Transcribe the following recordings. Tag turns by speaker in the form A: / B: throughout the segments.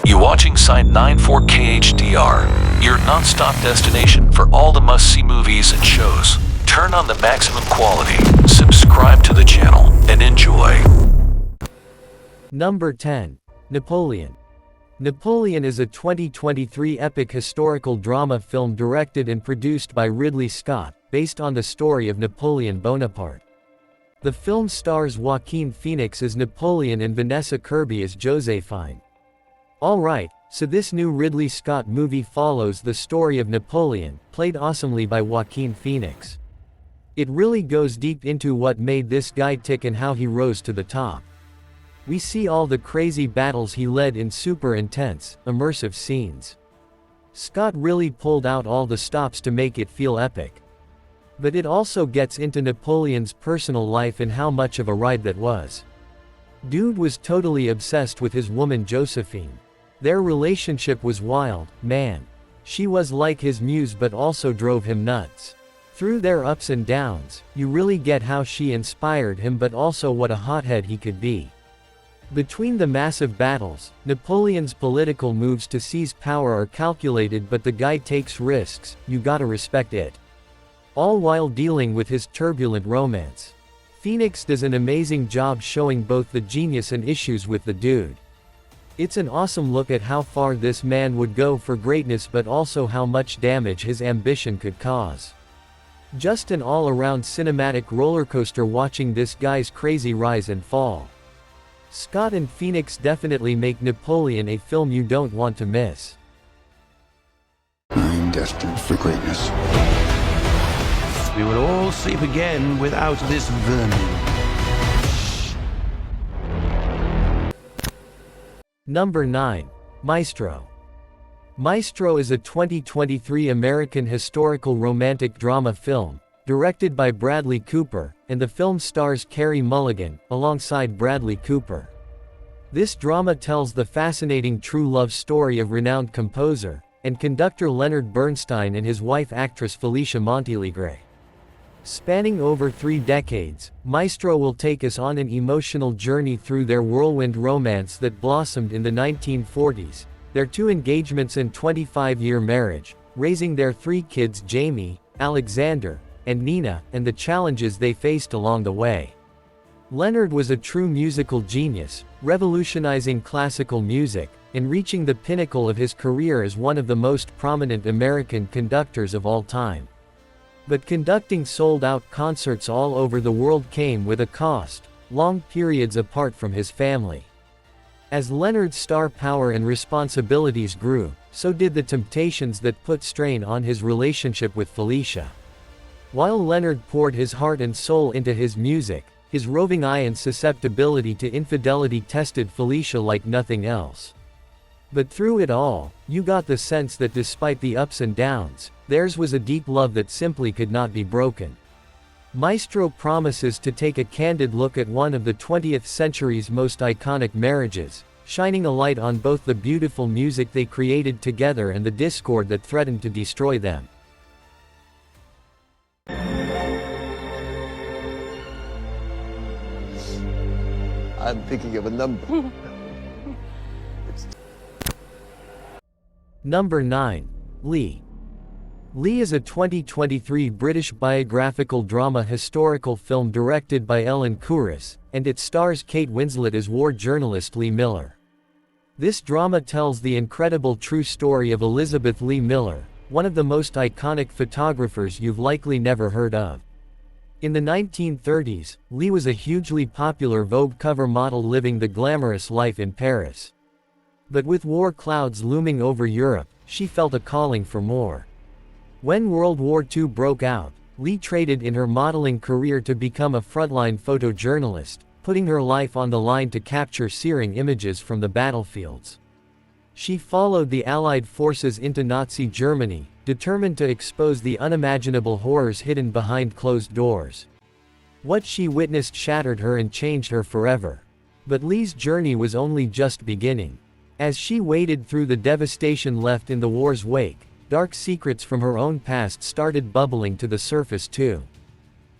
A: You watching Site 94K HDR, your non-stop destination for all the must-see movies and shows. Turn on the maximum quality, subscribe to the channel, and enjoy.
B: Number 10. Napoleon. Napoleon is a 2023 epic historical drama film directed and produced by Ridley Scott, based on the story of Napoleon Bonaparte. The film stars Joaquin Phoenix as Napoleon and Vanessa Kirby as Josephine. Alright, so this new Ridley Scott movie follows the story of Napoleon, played awesomely by Joaquin Phoenix. It really goes deep into what made this guy tick and how he rose to the top. We see all the crazy battles he led in super intense, immersive scenes. Scott really pulled out all the stops to make it feel epic. But it also gets into Napoleon's personal life and how much of a ride that was. Dude was totally obsessed with his woman Josephine. Their relationship was wild, man. She was like his muse but also drove him nuts. Through their ups and downs, you really get how she inspired him but also what a hothead he could be. Between the massive battles, Napoleon's political moves to seize power are calculated but the guy takes risks, you gotta respect it. All while dealing with his turbulent romance. Phoenix does an amazing job showing both the genius and issues with the dude. It's an awesome look at how far this man would go for greatness but also how much damage his ambition could cause. Just an all-around cinematic rollercoaster watching this guy's crazy rise and fall. Scott and Phoenix definitely make Napoleon a film you don't want to miss.
C: I'm destined for greatness.
D: We will all sleep again without this vermin.
B: Number 9. Maestro. Maestro is a 2023 American historical romantic drama film, directed by Bradley Cooper, and the film stars Carey Mulligan, alongside Bradley Cooper. This drama tells the fascinating true love story of renowned composer and conductor Leonard Bernstein and his wife actress Felicia Montealegre. Spanning over 3 decades, Maestro will take us on an emotional journey through their whirlwind romance that blossomed in the 1940s, their 2 engagements and 25-year marriage, raising their 3 kids Jamie, Alexander, and Nina, and the challenges they faced along the way. Leonard was a true musical genius, revolutionizing classical music, and reaching the pinnacle of his career as one of the most prominent American conductors of all time. But conducting sold-out concerts all over the world came with a cost, long periods apart from his family. As Leonard's star power and responsibilities grew, so did the temptations that put strain on his relationship with Felicia. While Leonard poured his heart and soul into his music, his roving eye and susceptibility to infidelity tested Felicia like nothing else. But through it all, you got the sense that despite the ups and downs, theirs was a deep love that simply could not be broken. Maestro promises to take a candid look at one of the 20th century's most iconic marriages, shining a light on both the beautiful music they created together and the discord that threatened to destroy them.
E: I'm thinking of a number.
B: Number 9. Lee. Lee is a 2023 British biographical drama historical film directed by Ellen Kouris, and it stars Kate Winslet as war journalist Lee Miller. This drama tells the incredible true story of Elizabeth Lee Miller, one of the most iconic photographers you've likely never heard of. In the 1930s, Lee was a hugely popular Vogue cover model living the glamorous life in Paris. But with war clouds looming over Europe, she felt a calling for more. When World War II broke out, Lee traded in her modeling career to become a frontline photojournalist, putting her life on the line to capture searing images from the battlefields. She followed the Allied forces into Nazi Germany, determined to expose the unimaginable horrors hidden behind closed doors. What she witnessed shattered her and changed her forever. But Lee's journey was only just beginning. As she waded through the devastation left in the war's wake, dark secrets from her own past started bubbling to the surface too.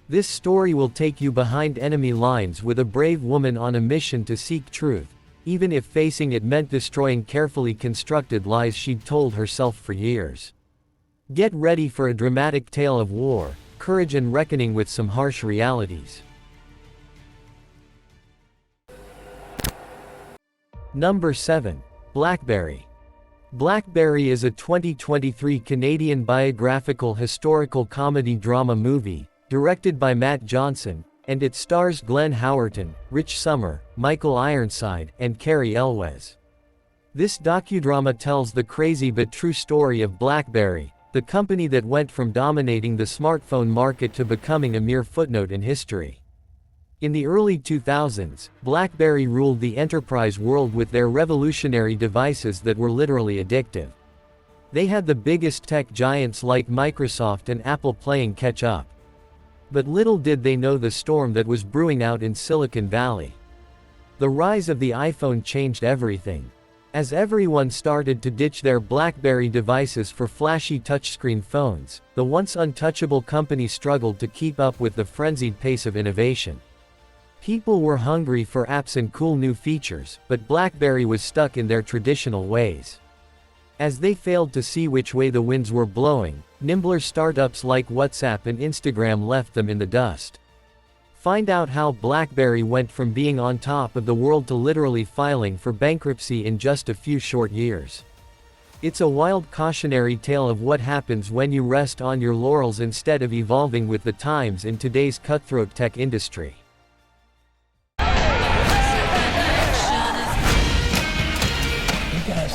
B: This story will take you behind enemy lines with a brave woman on a mission to seek truth, even if facing it meant destroying carefully constructed lies she'd told herself for years. Get ready for a dramatic tale of war, courage and reckoning with some harsh realities. Number 7. Blackberry. Blackberry is a 2023 Canadian biographical historical comedy drama movie, directed by Matt Johnson, and it stars Glenn Howerton, Rich Sommer, Michael Ironside, and Carrie Elwes. This docudrama tells the crazy but true story of Blackberry, the company that went from dominating the smartphone market to becoming a mere footnote in history. In the early 2000s, BlackBerry ruled the enterprise world with their revolutionary devices that were literally addictive. They had the biggest tech giants like Microsoft and Apple playing catch up. But little did they know the storm that was brewing out in Silicon Valley. The rise of the iPhone changed everything. As everyone started to ditch their BlackBerry devices for flashy touchscreen phones, the once untouchable company struggled to keep up with the frenzied pace of innovation. People were hungry for apps and cool new features, but BlackBerry was stuck in their traditional ways. As they failed to see which way the winds were blowing, nimbler startups like WhatsApp and Instagram left them in the dust. Find out how BlackBerry went from being on top of the world to literally filing for bankruptcy in just a few short years. It's a wild cautionary tale of what happens when you rest on your laurels instead of evolving with the times in today's cutthroat tech industry.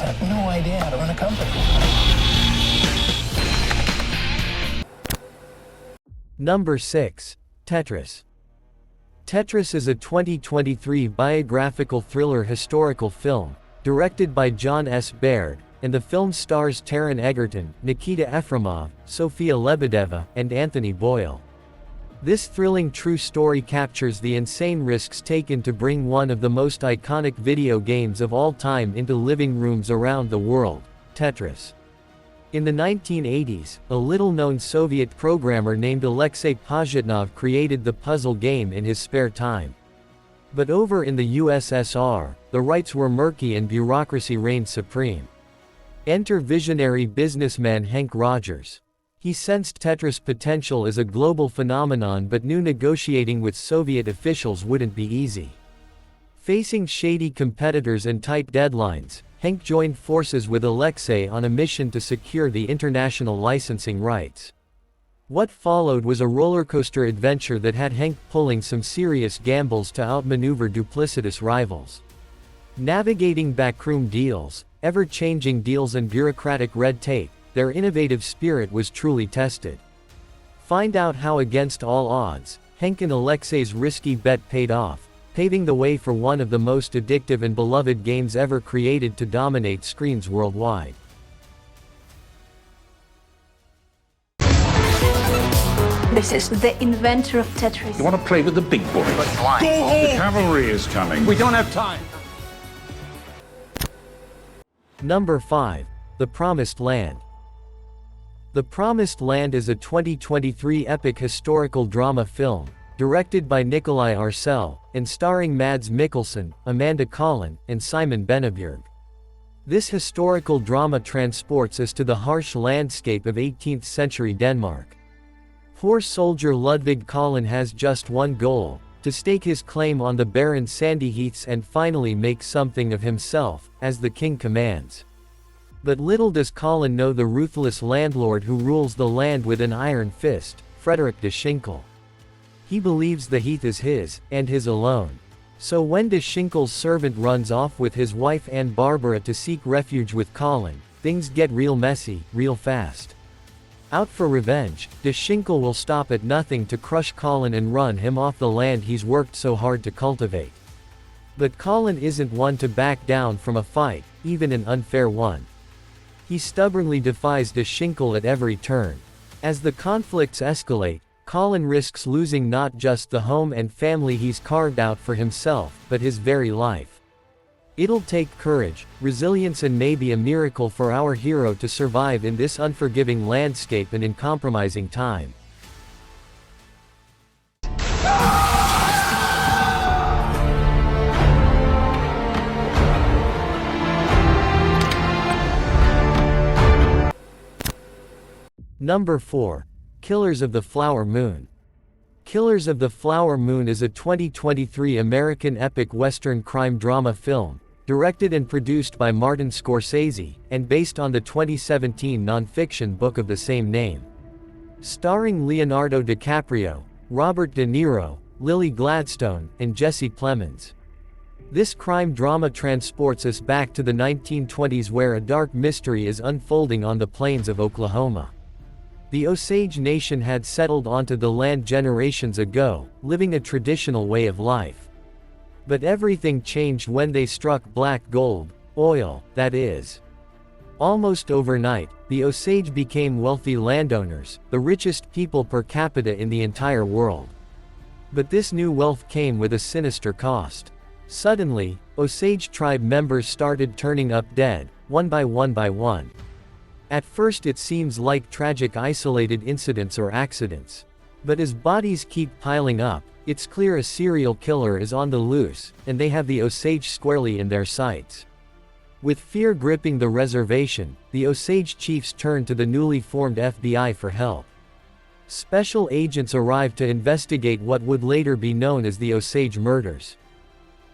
C: Have no idea how to run a company.
B: Number 6. Tetris. Tetris is a 2023 biographical thriller historical film, directed by John S. Baird, and the film stars Taron Egerton, Nikita Efremov, Sofia Lebedeva, and Anthony Boyle. This thrilling true story captures the insane risks taken to bring one of the most iconic video games of all time into living rooms around the world, Tetris. In the 1980s, a little-known Soviet programmer named Alexei Pajitnov created the puzzle game in his spare time. But over in the USSR, the rights were murky and bureaucracy reigned supreme. Enter visionary businessman Hank Rogers. He sensed Tetris' potential as a global phenomenon but knew negotiating with Soviet officials wouldn't be easy. Facing shady competitors and tight deadlines, Hank joined forces with Alexei on a mission to secure the international licensing rights. What followed was a rollercoaster adventure that had Hank pulling some serious gambles to outmaneuver duplicitous rivals. Navigating backroom deals, ever-changing deals and bureaucratic red tape, their innovative spirit was truly tested. Find out how against all odds, Hank and Alexei's risky bet paid off, paving the way for one of the most addictive and beloved games ever created to dominate screens worldwide.
F: This is the inventor of Tetris.
G: You want to play with the big boys? But blind. Go home! The cavalry is coming. We don't have time.
B: Number 5. The Promised Land. The Promised Land is a 2023 epic historical drama film, directed by Nikolai Arcel, and starring Mads Mikkelsen, Amanda Collin, and Simon Benneberg. This historical drama transports us to the harsh landscape of 18th-century Denmark. Poor soldier Ludvig Collin has just one goal, to stake his claim on the barren sandy heaths and finally make something of himself, as the king commands. But little does Colin know the ruthless landlord who rules the land with an iron fist, Frederick de Schinkel. He believes the heath is his, and his alone. So when de Schinkel's servant runs off with his wife Anne Barbara to seek refuge with Colin, things get real messy, real fast. Out for revenge, de Schinkel will stop at nothing to crush Colin and run him off the land he's worked so hard to cultivate. But Colin isn't one to back down from a fight, even an unfair one. He stubbornly defies de Schinkel at every turn. As the conflicts escalate, Colin risks losing not just the home and family he's carved out for himself, but his very life. It'll take courage, resilience and maybe a miracle for our hero to survive in this unforgiving landscape and in compromising time. Number 4. Killers of the Flower Moon. Killers of the Flower Moon is a 2023 American epic Western crime drama film, directed and produced by Martin Scorsese, and based on the 2017 nonfiction book of the same name. Starring Leonardo DiCaprio, Robert De Niro, Lily Gladstone, and Jesse Plemons. This crime drama transports us back to the 1920s where a dark mystery is unfolding on the plains of Oklahoma. The Osage Nation had settled onto the land generations ago, living a traditional way of life. But everything changed when they struck black gold, oil, that is. Almost overnight, the Osage became wealthy landowners, the richest people per capita in the entire world. But this new wealth came with a sinister cost. Suddenly, Osage tribe members started turning up dead, one by one. At first it seems like tragic isolated incidents or accidents. But as bodies keep piling up, it's clear a serial killer is on the loose, and they have the Osage squarely in their sights. With fear gripping the reservation, the Osage chiefs turn to the newly formed FBI for help. Special agents arrive to investigate what would later be known as the Osage murders.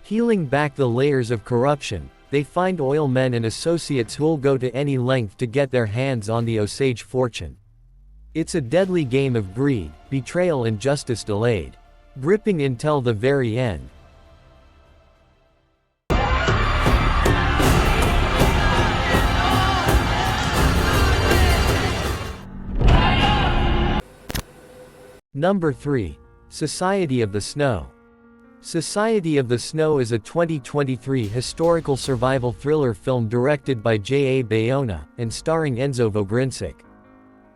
B: Peeling back the layers of corruption, they find oil men and associates who'll go to any length to get their hands on the Osage fortune. It's a deadly game of greed, betrayal and justice delayed. Gripping until the very end. Number 3. Society of the Snow. Society of the Snow is a 2023 historical survival thriller film directed by J.A. Bayona, and starring Enzo Vogrinsic.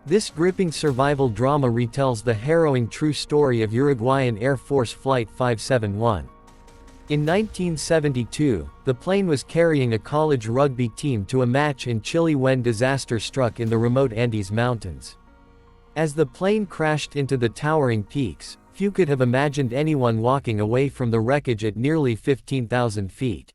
B: This gripping survival drama retells the harrowing true story of Uruguayan Air Force Flight 571. In 1972, the plane was carrying a college rugby team to a match in Chile when disaster struck in the remote Andes Mountains. As the plane crashed into the towering peaks, few could have imagined anyone walking away from the wreckage at nearly 15,000 feet.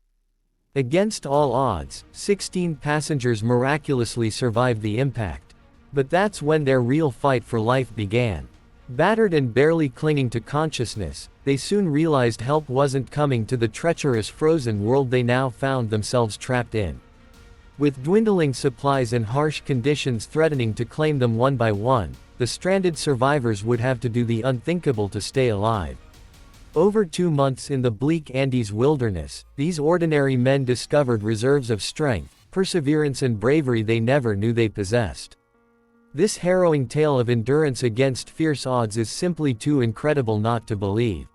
B: Against all odds, 16 passengers miraculously survived the impact. But that's when their real fight for life began. Battered and barely clinging to consciousness, they soon realized help wasn't coming to the treacherous frozen world they now found themselves trapped in. With dwindling supplies and harsh conditions threatening to claim them one by one, the stranded survivors would have to do the unthinkable to stay alive. Over 2 months in the bleak Andes wilderness, these ordinary men discovered reserves of strength, perseverance and bravery they never knew they possessed. This harrowing tale of endurance against fierce odds is simply too incredible not to believe.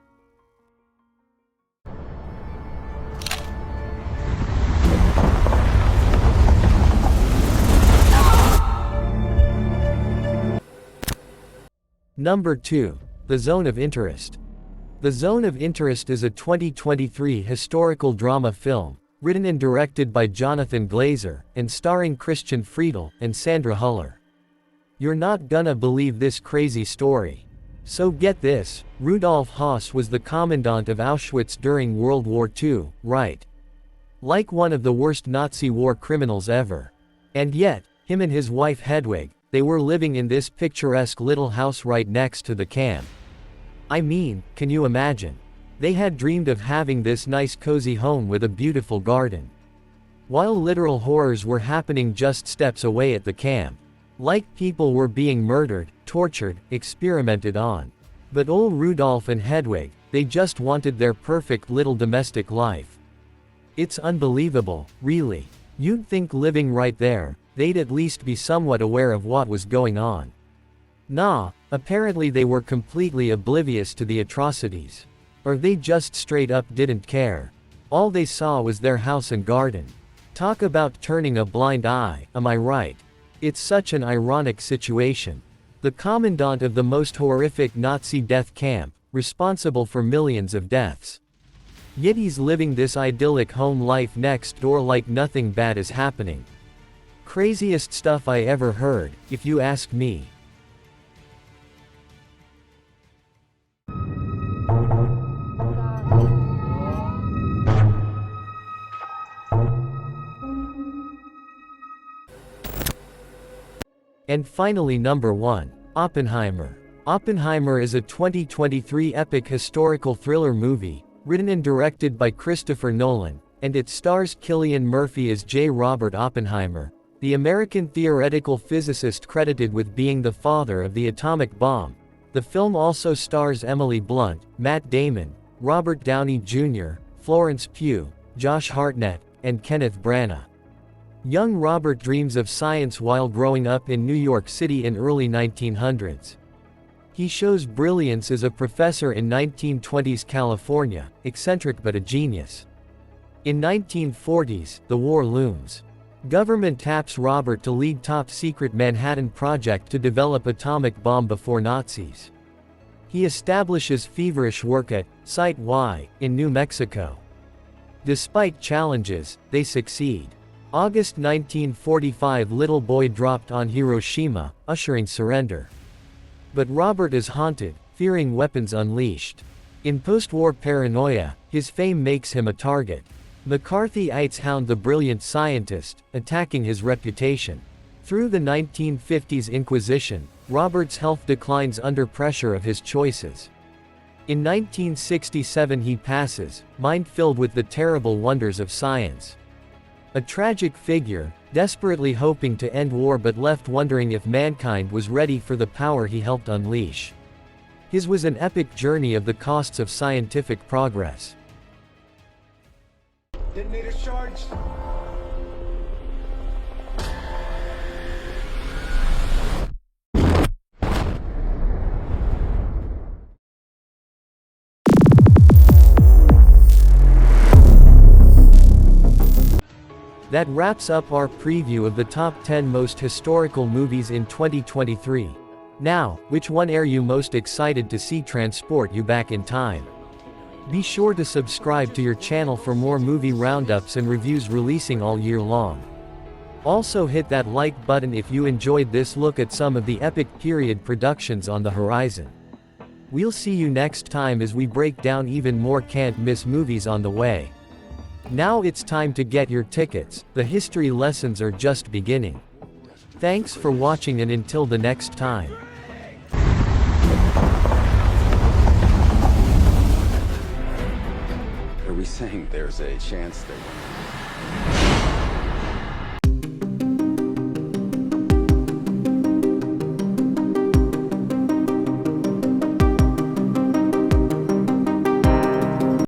B: Number 2. The Zone of Interest. The Zone of Interest is a 2023 historical drama film, written and directed by Jonathan Glazer, and starring Christian Friedel and Sandra Huller. You're not gonna believe this crazy story. So get this, Rudolf Höss was the commandant of Auschwitz during World War II, right? Like one of the worst Nazi war criminals ever. And yet, him and his wife Hedwig, they were living in this picturesque little house right next to the camp. I mean, can you imagine? They had dreamed of having this nice cozy home with a beautiful garden. While literal horrors were happening just steps away at the camp. Like people were being murdered, tortured, experimented on. But old Rudolf and Hedwig, they just wanted their perfect little domestic life. It's unbelievable, really. You'd think living right there, they'd at least be somewhat aware of what was going on. Nah, apparently they were completely oblivious to the atrocities. Or they just straight up didn't care. All they saw was their house and garden. Talk about turning a blind eye, am I right? It's such an ironic situation. The commandant of the most horrific Nazi death camp, responsible for millions of deaths. Yet he's living this idyllic home life next door like nothing bad is happening. Craziest stuff I ever heard, if you ask me. And finally number 1. Oppenheimer. Oppenheimer is a 2023 epic historical thriller movie, written and directed by Christopher Nolan, and it stars Cillian Murphy as J. Robert Oppenheimer, the American theoretical physicist credited with being the father of the atomic bomb. The film also stars Emily Blunt, Matt Damon, Robert Downey Jr., Florence Pugh, Josh Hartnett, and Kenneth Branagh. Young Robert dreams of science while growing up in New York City in early 1900s. He shows brilliance as a professor in 1920s California, eccentric but a genius. In 1940s, the war looms. Government taps Robert to lead top-secret Manhattan Project to develop atomic bomb before Nazis. He establishes feverish work at Site Y, in New Mexico. Despite challenges, they succeed. August 1945, little boy dropped on Hiroshima, ushering surrender. But Robert is haunted, fearing weapons unleashed. In post-war paranoia, his fame makes him a target. McCarthyites hound the brilliant scientist, attacking his reputation. Through the 1950s Inquisition, Robert's health declines under pressure of his choices. In 1967 he passes, mind-filled with the terrible wonders of science. A tragic figure, desperately hoping to end war but left wondering if mankind was ready for the power he helped unleash. His was an epic journey of the costs of scientific progress.
C: Detonator charged.
B: That wraps up our preview of the top 10 most historical movies in 2023. Now, which one are you most excited to see transport you back in time? Be sure to subscribe to your channel for more movie roundups and reviews releasing all year long. Also hit that like button if you enjoyed this look at some of the epic period productions on the horizon. We'll see you next time as we break down even more can't-miss movies on the way. Now it's time to get your tickets, the history lessons are just beginning. Thanks for watching and until the next time.
H: Are we saying there's a chance that...